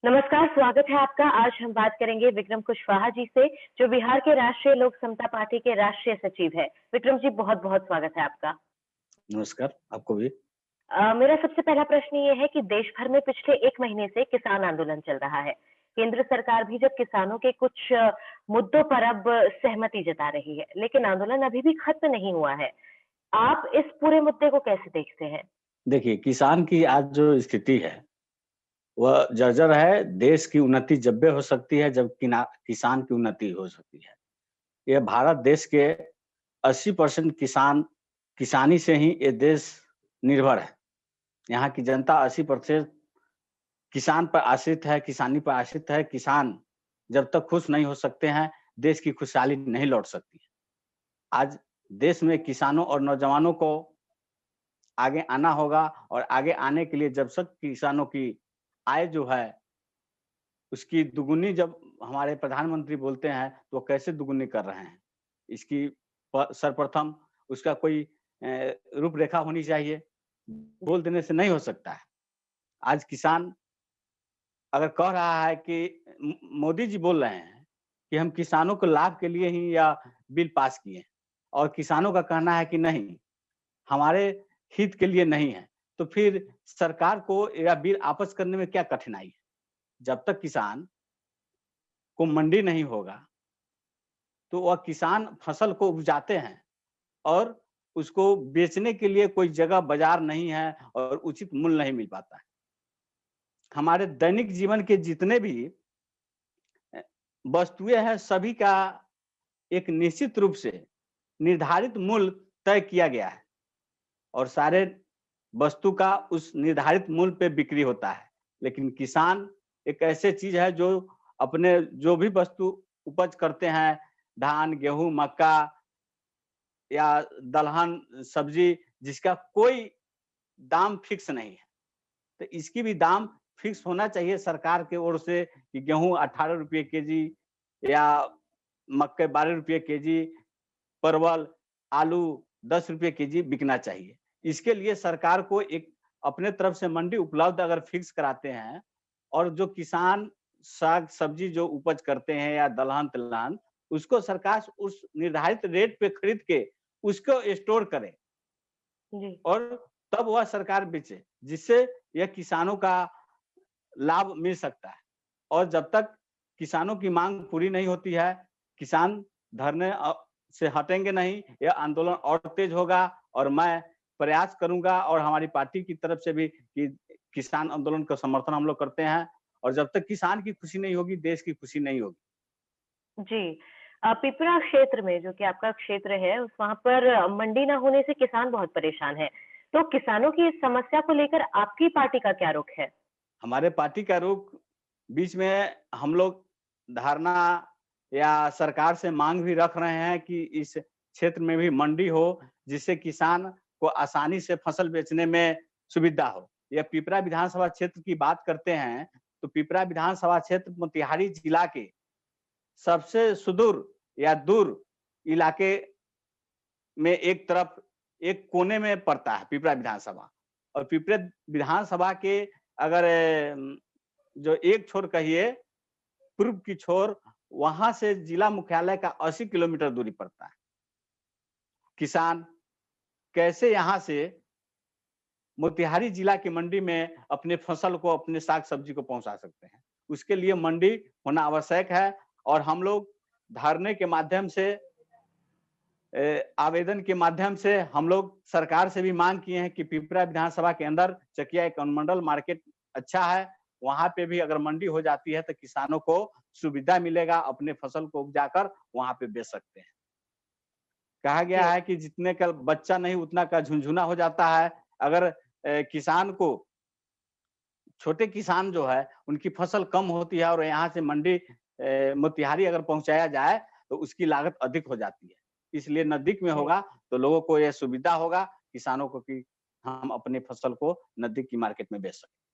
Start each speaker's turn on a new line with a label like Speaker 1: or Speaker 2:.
Speaker 1: नमस्कार, स्वागत है आपका। आज हम बात करेंगे विक्रम कुशवाहा जी से, जो बिहार के राष्ट्रीय लोक समता पार्टी के राष्ट्रीय सचिव है। विक्रम जी, बहुत-बहुत स्वागत है आपका।
Speaker 2: नमस्कार, आपको भी।
Speaker 1: मेरा सबसे पहला प्रश्न ये है कि देश भर में पिछले 1 महीने से किसान आंदोलन चल रहा है। केंद्र सरकार भी जब किसानों के कुछ मुद्दों पर अब सहमति जता रही है, लेकिन आंदोलन अभी भी खत्म नहीं हुआ है। आप इस पूरे मुद्दे को कैसे देखते हैं?
Speaker 2: देखिए, किसान की आज जो स्थिति है, वह जर्जर है। देश की उन्नति जब भी हो सकती है, जब किसान की उन्नति हो सकती है। ये भारत देश के 80% किसानी से ही ये देश निर्भर है। यहाँ की जनता 80% किसान पर आश्रित है, किसानी पर आश्रित है। किसान जब तक खुश नहीं हो सकते हैं, देश की खुशहाली नहीं लौट सकती है। आज देश में किसानों और नौजवानों को आगे आना होगा और आगे आने के लिए जब तक किसानों की आय जो है, उसकी दुगुनी जब हमारे प्रधानमंत्री बोलते हैं, तो वो कैसे दुगुनी कर रहे हैं? इसकी सर्वप्रथम उसका कोई रूपरेखा होनी चाहिए। बोल देने से नहीं हो सकता है। आज किसान अगर कह रहा है कि मोदी जी बोल रहे हैं कि हम किसानों के लाभ के लिए ही या बिल पास किए और किसानों का कहना है कि नहीं, हमारे हित के लिए नहीं है, तो फिर सरकार को या बिल वापस करने में क्या कठिनाई है? जब तक किसान को मंडी नहीं होगा, तो वह किसान फसल को उपजाते हैं और उसको बेचने के लिए कोई जगह बाजार नहीं है और उचित मूल्य नहीं मिल पाता है। हमारे दैनिक जीवन के जितने भी अ, वस्तुएँ हैं, सभी का एक निश्चित रूप से निर्धारित मूल्य तय किया गया है और सारे वस्तु का उस निर्धारित मूल्य पे बिक्री होता है। लेकिन किसान एक ऐसे चीज़ है जो अपने जो भी वस्तु उपज करते हैं, धान, गेहूँ, मक्का या दलहन, सब्जी, जिसका कोई दाम फिक्स नहीं है। तो इसकी भी दाम फिक्स होना चाहिए सरकार की ओर से कि गेहूँ 18 रुपए केजी या मक्के 12 रुपए केजी, परवल, आलू 10 रुपए केजी बिकना चाहिए। इसके लिए सरकार को एक अपने तरफ से मंडी उपलब्ध अगर फिक्स कराते हैं और जो किसान साग-सब्जी जो उपज करते हैं या दलहन-तिलहन, उसको सरकार उस निर्धारित रेट पे खरीद के उसको स्टोर करे
Speaker 1: जी।
Speaker 2: और तब वह सरकार बेचे, जिससे यह किसानों का लाभ मिल सकता है। और जब तक किसानों की मांग पूरी नहीं होती है, किसान धरने से हटेंगे नहीं, यह आंदोलन और तेज होगा और मैं प्रयास करूँगा और हमारी पार्टी की तरफ से भी कि किसान आंदोलन का समर्थन हम लोग करते हैं और जब तक किसान की खुशी नहीं होगी, देश की खुशी नहीं होगी।
Speaker 1: जी। पिपरा क्षेत्र में जो कि आपका क्षेत्र है, उस वहाँ पर मंडी ना होने से किसान बहुत परेशान हैं। तो किसानों की इस समस्या को लेकर आपकी पार्टी का क्या रुख है?
Speaker 2: हमारे पार्टी का रुख बीच में हम लोग धारणा या सरकार से मांग भी रख रहे हैं कि इस क्षेत्र में भी मंडी हो, जिससे किसान को आसानी से फसल बेचने में सुविधा हो। यह पिपरा विधानसभा क्षेत्र की बात करते हैं, तो पिपरा विधानसभा क्षेत्र मोतिहारी जिला के सबसे सुदूर या दूर इलाके में एक तरफ एक कोने में पड़ता है पिपरा विधानसभा और पिपरा विधानसभा के अगर जो एक छोर कहिए पूर्व की छोर वहां से जिला मुख्यालय का 80 किलोमीटर दूरी पड़ता है। किसान कैसे यहाँ से मोतिहारी जिला की मंडी में अपने फसल को अपने साग सब्जी को पहुंचा सकते हैं? उसके लिए मंडी होना आवश्यक है और हम लोग धरने के माध्यम से आवेदन के माध्यम से हम लोग सरकार से भी मांग किए हैं कि पिपरा विधानसभा के अंदर चकिया एक अनुमंडल मार्केट अच्छा है, वहाँ पे भी अगर मंडी हो जाती है तो किसानों को सुविधा मिलेगा, अपने फसल को उपजाकर वहाँ पे बेच सकते हैं। कहा गया
Speaker 1: जी।
Speaker 2: है कि जितने का बच्चा नहीं उतना का झुनझुना हो जाता है। अगर किसान को छोटे किसान जो है उनकी फसल कम होती है और यहाँ से मंडी मोतिहारी अगर पहुँचाया जाए तो उसकी लागत अधिक हो जाती है। इसलिए नज़दीक में
Speaker 1: जी।
Speaker 2: होगा तो लोगों को यह सुविधा होगा किसानों को कि हम अपनी फसल को नज़दीक की मार्केट में बेच सकें।